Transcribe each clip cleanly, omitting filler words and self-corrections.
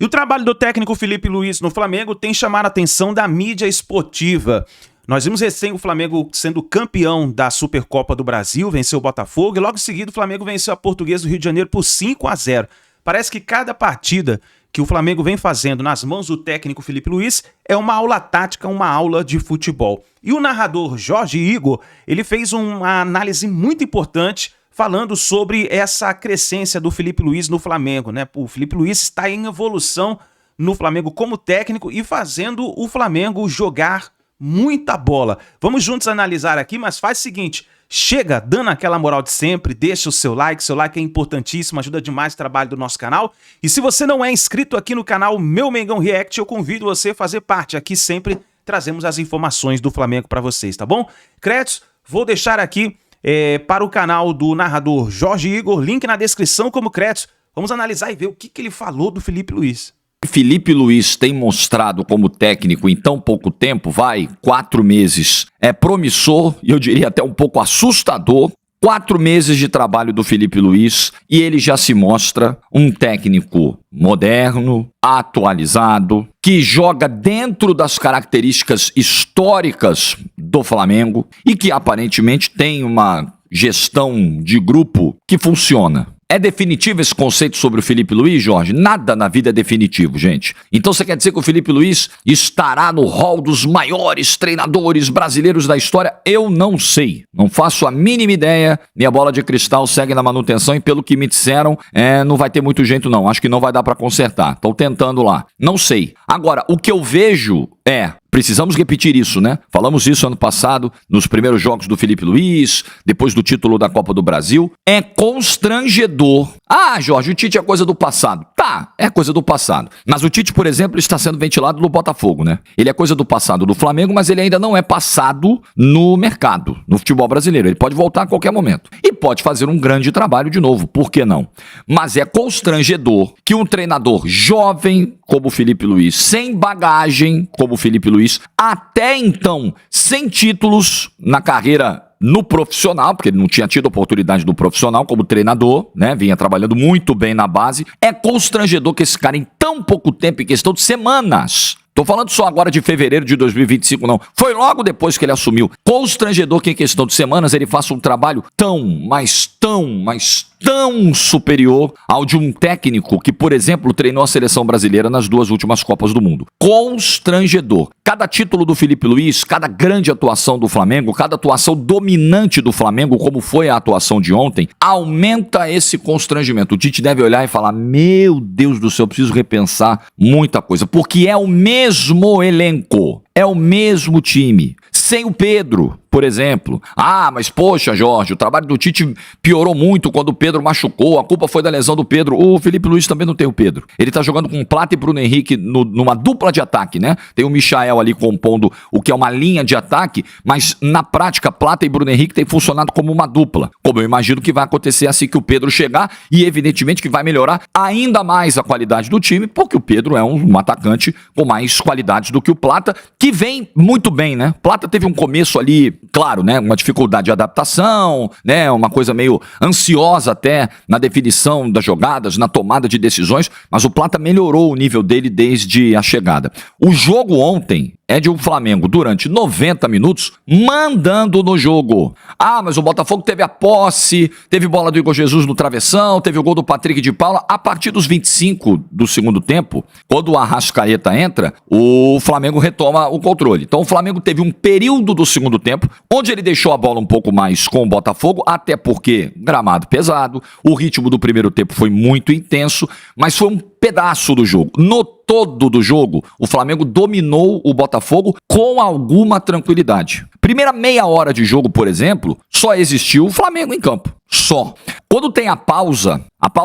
E o trabalho do técnico Felipe Luiz no Flamengo tem chamado a atenção da mídia esportiva. Nós vimos recém o Flamengo sendo campeão da Supercopa do Brasil, venceu o Botafogo e logo em seguida o Flamengo venceu a Portuguesa do Rio de Janeiro por 5-0. Parece que cada partida que o Flamengo vem fazendo nas mãos do técnico Felipe Luiz é uma aula tática, uma aula de futebol. E o narrador Jorge Igor, ele fez uma análise muito importante falando sobre essa crescência do Felipe Luiz no Flamengo, né? O Felipe Luiz está em evolução no Flamengo como técnico e fazendo o Flamengo jogar muita bola. Vamos juntos analisar aqui, mas faz o seguinte, chega dando aquela moral de sempre, deixa o seu like é importantíssimo, ajuda demais o trabalho do nosso canal. E se você não é inscrito aqui no canal Meu Mengão React, eu convido você a fazer parte. Aqui sempre trazemos as informações do Flamengo para vocês, tá bom? Créditos, vou deixar aqui para o canal do narrador Jorge Igor, link na descrição como créditos. Vamos analisar e ver o que ele falou do Felipe Luiz. Felipe Luiz tem mostrado como técnico em tão pouco tempo, 4 meses, é promissor e eu diria até um pouco assustador. 4 meses de trabalho do Felipe Luiz e ele já se mostra um técnico moderno, atualizado, que joga dentro das características históricas do Flamengo e que aparentemente tem uma gestão de grupo que funciona. É definitivo esse conceito sobre o Felipe Luiz, Jorge? Nada na vida é definitivo, gente. Então você quer dizer que o Felipe Luiz estará no hall dos maiores treinadores brasileiros da história? Eu não sei. Não faço a mínima ideia. Minha bola de cristal segue na manutenção e pelo que me disseram, não vai ter muito jeito não. Acho que não vai dar para consertar. Estou tentando lá. Não sei. Agora, o que eu vejo precisamos repetir isso, né? Falamos isso ano passado, nos primeiros jogos do Felipe Luiz, depois do título da Copa do Brasil. É constrangedor. Ah, Jorge, o Tite é coisa do passado. Tá, é coisa do passado. Mas o Tite, por exemplo, está sendo ventilado no Botafogo, né? Ele é coisa do passado do Flamengo, mas ele ainda não é passado no mercado, no futebol brasileiro. Ele pode voltar a qualquer momento. E pode fazer um grande trabalho de novo, por que não? Mas é constrangedor que um treinador jovem como o Felipe Luiz, sem bagagem como o Felipe Luiz, até então sem títulos na carreira no profissional, porque ele não tinha tido oportunidade no profissional como treinador, né? Vinha trabalhando muito bem na base. É constrangedor que esse cara em tão pouco tempo, em questão de semanas, tô falando só agora de fevereiro de 2025, não. Foi logo depois que ele assumiu. Constrangedor que em questão de semanas ele faça um trabalho tão superior ao de um técnico que, por exemplo, treinou a seleção brasileira nas 2 últimas Copas do Mundo. Constrangedor. Cada título do Felipe Luiz, cada grande atuação do Flamengo, cada atuação dominante do Flamengo, como foi a atuação de ontem, aumenta esse constrangimento. O Tite deve olhar e falar, meu Deus do céu, eu preciso repensar muita coisa, porque é o mesmo elenco, é o mesmo time. Sem o Pedro, por exemplo. Ah, mas poxa, Jorge, o trabalho do Tite piorou muito quando o Pedro machucou, a culpa foi da lesão do Pedro. O Felipe Luiz também não tem o Pedro. Ele tá jogando com Plata e Bruno Henrique numa dupla de ataque, né? Tem o Michael ali compondo o que é uma linha de ataque, mas na prática, Plata e Bruno Henrique têm funcionado como uma dupla. Como eu imagino que vai acontecer assim que o Pedro chegar e evidentemente que vai melhorar ainda mais a qualidade do time, porque o Pedro é um atacante com mais qualidades do que o Plata, que vem muito bem, né? Plata teve um começo ali, claro, né, uma dificuldade de adaptação, né, uma coisa meio ansiosa até na definição das jogadas, na tomada de decisões, mas o Plata melhorou o nível dele desde a chegada. O jogo ontem é de um Flamengo durante 90 minutos mandando no jogo. Ah, mas o Botafogo teve a posse, teve bola do Igor Jesus no travessão, teve o gol do Patrick de Paula. A partir dos 25 do segundo tempo, quando o Arrascaeta entra, o Flamengo retoma o controle. Então o Flamengo teve um período do segundo tempo onde ele deixou a bola um pouco mais com o Botafogo, até porque gramado pesado, o ritmo do primeiro tempo foi muito intenso, mas foi um pedaço do jogo. No todo do jogo, o Flamengo dominou o Botafogo com alguma tranquilidade. Primeira meia hora de jogo, por exemplo, só existiu o Flamengo em campo. Só. Quando tem a pausa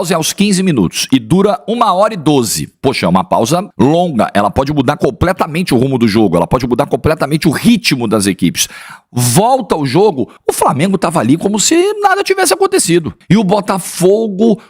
é aos 15 minutos e dura 1h12. Poxa, é uma pausa longa. Ela pode mudar completamente o rumo do jogo, ela pode mudar completamente o ritmo das equipes. Volta o jogo, o Flamengo estava ali como se nada tivesse acontecido. E o Botafogo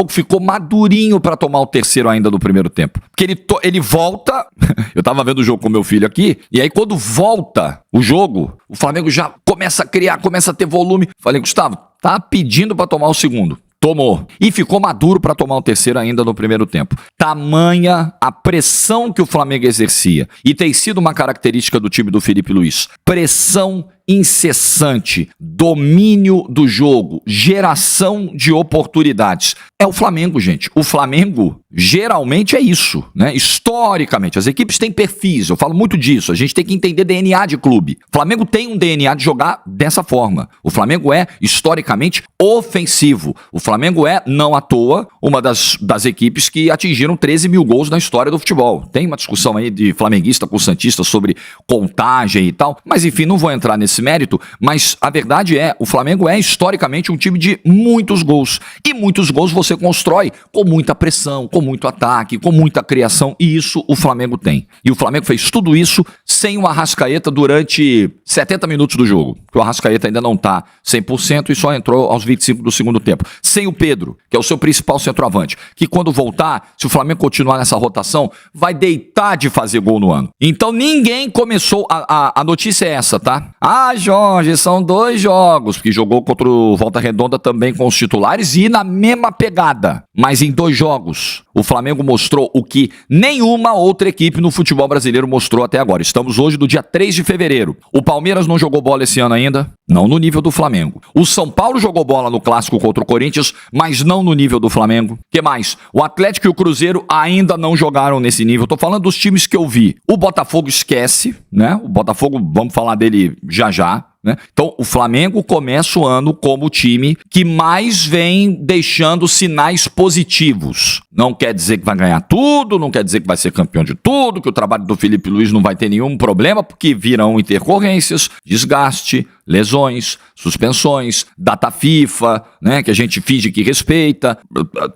ficou madurinho para tomar o terceiro ainda do primeiro tempo. Porque ele volta, eu tava vendo o jogo com meu filho aqui, e aí quando volta o jogo, o Flamengo já começa a criar, começa a ter volume. Falei, Gustavo, tá pedindo para tomar o segundo. Tomou. E ficou maduro para tomar o terceiro ainda no primeiro tempo. Tamanha a pressão que o Flamengo exercia. E tem sido uma característica do time do Felipe Luiz. Pressão incessante, domínio do jogo, geração de oportunidades. É o Flamengo, gente. O Flamengo geralmente é isso, né? Historicamente, as equipes têm perfis, eu falo muito disso. A gente tem que entender DNA de clube. O Flamengo tem um DNA de jogar dessa forma. O Flamengo é, historicamente, ofensivo. O Flamengo é, não à toa, uma das equipes que atingiram 13 mil gols na história do futebol. Tem uma discussão aí de flamenguista com santista sobre contagem e tal, mas enfim, não vou entrar nesse mérito, mas a verdade é, o Flamengo é historicamente um time de muitos gols, e muitos gols você constrói com muita pressão, com muito ataque, com muita criação, e isso o Flamengo tem. E o Flamengo fez tudo isso sem o Arrascaeta durante 70 minutos do jogo, que o Arrascaeta ainda não tá 100% e só entrou aos 25 do segundo tempo. Sem o Pedro, que é o seu principal centroavante, que quando voltar, se o Flamengo continuar nessa rotação, vai deitar de fazer gol no ano. Então ninguém começou, a notícia é essa, tá? Jorge, são 2 jogos, porque jogou contra o Volta Redonda também com os titulares e na mesma pegada. Mas em 2 jogos, o Flamengo mostrou o que nenhuma outra equipe no futebol brasileiro mostrou até agora. Estamos hoje no dia 3 de fevereiro. O Palmeiras não jogou bola esse ano ainda, não no nível do Flamengo. O São Paulo jogou bola no clássico contra o Corinthians, mas não no nível do Flamengo. Que mais? O Atlético e o Cruzeiro ainda não jogaram nesse nível. Tô falando dos times que eu vi. O Botafogo esquece, né? O Botafogo, vamos falar dele já. Né? Então, o Flamengo começa o ano como o time que mais vem deixando sinais positivos. Não quer dizer que vai ganhar tudo, não quer dizer que vai ser campeão de tudo, que o trabalho do Felipe Luiz não vai ter nenhum problema, porque virão intercorrências, desgaste, lesões, suspensões, data FIFA, né, que a gente finge que respeita,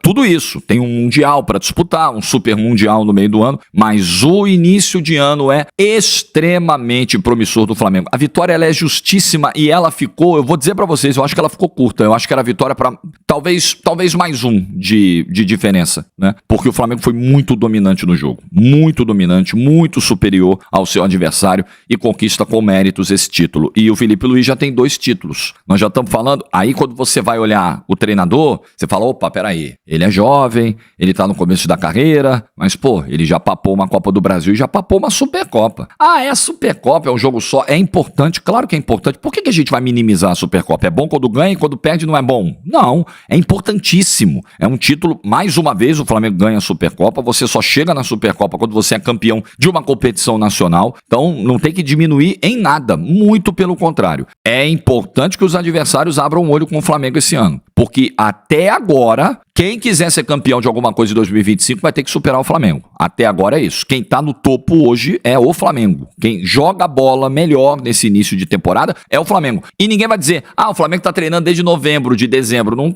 tudo isso. Tem um Mundial para disputar, um Super Mundial no meio do ano, mas o início de ano é extremamente promissor do Flamengo. A vitória ela é justíssima e ela ficou, eu vou dizer para vocês, eu acho que ela ficou curta, eu acho que era a vitória para talvez mais um de diferença, né? Porque o Flamengo foi muito dominante no jogo, muito dominante, muito superior ao seu adversário e conquista com méritos esse título. E o Felipe Luiz já tem 2 títulos. Nós já estamos falando, aí quando você vai olhar o treinador, você fala, opa, peraí, ele é jovem, ele tá no começo da carreira, mas pô, ele já papou uma Copa do Brasil e já papou uma Supercopa. É a Supercopa, é um jogo só, é importante, claro que é importante. Por que a gente vai minimizar a Supercopa? É bom quando ganha e quando perde não é bom? Não, é importantíssimo. É um título, mais uma vez o Flamengo ganha a Supercopa, você só chega na Supercopa quando você é campeão de uma competição nacional, então não tem que diminuir em nada, muito pelo contrário. É importante que os adversários abram o olho com o Flamengo esse ano, porque até agora, quem quiser ser campeão de alguma coisa em 2025 vai ter que superar o Flamengo. Até agora é isso. Quem tá no topo hoje é o Flamengo. Quem joga bola melhor nesse início de temporada é o Flamengo. E ninguém vai dizer, o Flamengo tá treinando desde novembro, de dezembro. Não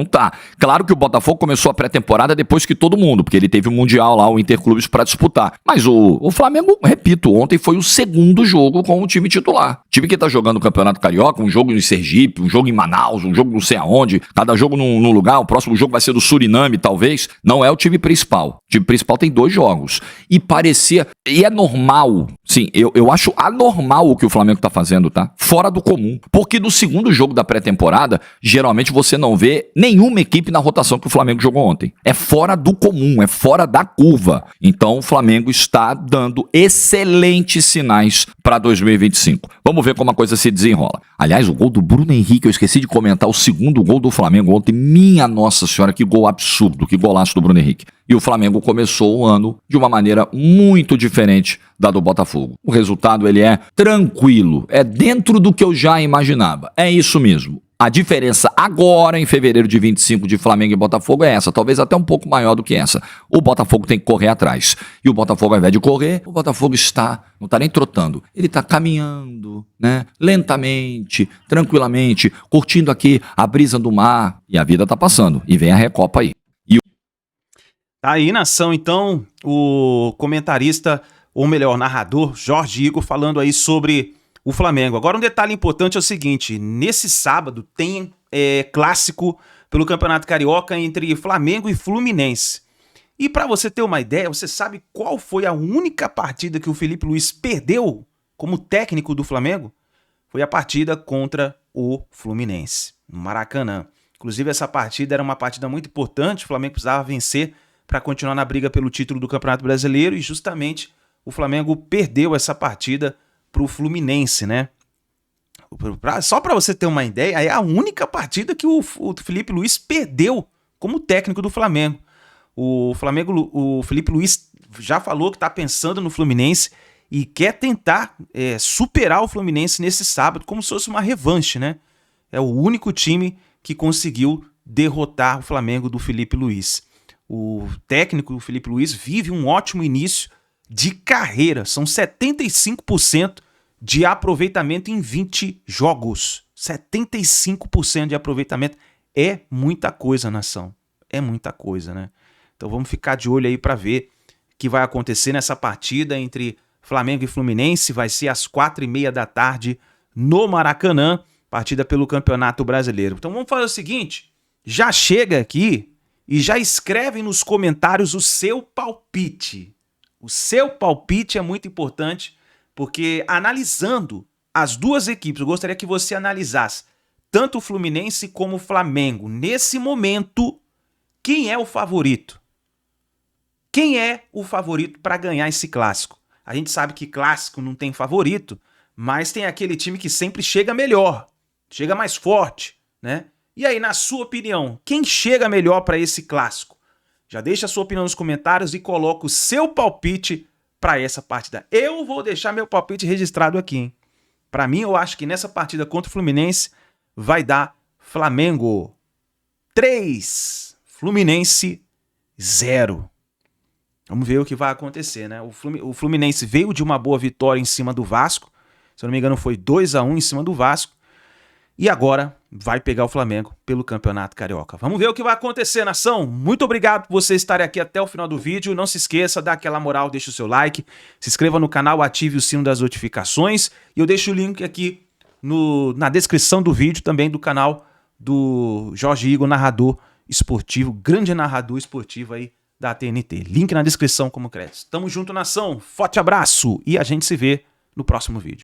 tá. Claro que o Botafogo começou a pré-temporada depois que todo mundo, porque ele teve o Mundial lá, o Interclubes para disputar. Mas o Flamengo, repito, ontem foi o segundo jogo com o time titular. O time que tá jogando o Campeonato Carioca, um jogo em Sergipe, um jogo em Manaus, um jogo não sei aonde, cada jogo num lugar, o próximo jogo vai ser do Suriname, talvez, não é o time principal. O time principal tem 2 jogos. E parecia, e é normal, sim, eu acho anormal o que o Flamengo tá fazendo, tá? Fora do comum. Porque no segundo jogo da pré-temporada, geralmente você não vê nenhuma equipe na rotação que o Flamengo jogou ontem. É fora do comum, é fora da curva. Então o Flamengo está dando excelentes sinais para 2025. Vamos ver como a coisa se desenrola. Aliás, o gol do Bruno Henrique, eu esqueci de comentar, o segundo gol do Flamengo ontem, minha Nossa Senhora, que gol absurdo, que golaço do Bruno Henrique. E o Flamengo começou o ano de uma maneira muito diferente da do Botafogo. O resultado ele é tranquilo, é dentro do que eu já imaginava. É isso mesmo. A diferença agora, em fevereiro de 25, de Flamengo e Botafogo é essa, talvez até um pouco maior do que essa. O Botafogo tem que correr atrás. E o Botafogo, ao invés de correr, o Botafogo não está nem trotando. Ele está caminhando, né? Lentamente, tranquilamente, curtindo aqui a brisa do mar. E a vida está passando. E vem a Recopa aí. Tá aí, nação, então, o comentarista, ou melhor, narrador, Jorge Igor, falando aí sobre o Flamengo. Agora, um detalhe importante é o seguinte, nesse sábado tem clássico pelo Campeonato Carioca entre Flamengo e Fluminense. E para você ter uma ideia, você sabe qual foi a única partida que o Felipe Luiz perdeu como técnico do Flamengo? Foi a partida contra o Fluminense, no Maracanã. Inclusive, essa partida era uma partida muito importante, o Flamengo precisava vencer para continuar na briga pelo título do Campeonato Brasileiro, e justamente o Flamengo perdeu essa partida para o Fluminense, né? Só para você ter uma ideia, é a única partida que o Felipe Luiz perdeu como técnico do Flamengo. O Felipe Luiz já falou que está pensando no Fluminense e quer tentar superar o Fluminense nesse sábado, como se fosse uma revanche, né? É o único time que conseguiu derrotar o Flamengo do Felipe Luiz. O técnico do Felipe Luiz vive um ótimo início de carreira. São 75% de aproveitamento em 20 jogos. 75% de aproveitamento é muita coisa, nação. É muita coisa, né? Então vamos ficar de olho aí para ver o que vai acontecer nessa partida entre Flamengo e Fluminense. Vai ser às 4h30 no Maracanã, partida pelo Campeonato Brasileiro. Então vamos fazer o seguinte, já chega aqui e já escreve nos comentários o seu palpite. O seu palpite é muito importante, porque analisando as duas equipes, eu gostaria que você analisasse tanto o Fluminense como o Flamengo. Nesse momento, quem é o favorito? Quem é o favorito para ganhar esse clássico? A gente sabe que clássico não tem favorito, mas tem aquele time que sempre chega melhor, chega mais forte, né? E aí, na sua opinião, quem chega melhor para esse clássico? Já deixa a sua opinião nos comentários e coloca o seu palpite para essa partida. Eu vou deixar meu palpite registrado aqui, hein? Para mim, eu acho que nessa partida contra o Fluminense vai dar Flamengo 3, Fluminense 0. Vamos ver o que vai acontecer, né? O Fluminense veio de uma boa vitória em cima do Vasco. Se eu não me engano, foi 2-1 em cima do Vasco. E agora vai pegar o Flamengo pelo Campeonato Carioca. Vamos ver o que vai acontecer, nação. Muito obrigado por você estar aqui até o final do vídeo. Não se esqueça, dá aquela moral, deixa o seu like, se inscreva no canal, ative o sino das notificações. E eu deixo o link aqui na descrição do vídeo também do canal do Jorge Igor, narrador esportivo, grande narrador esportivo aí da TNT. Link na descrição como crédito. Tamo junto, nação. Forte abraço e a gente se vê no próximo vídeo.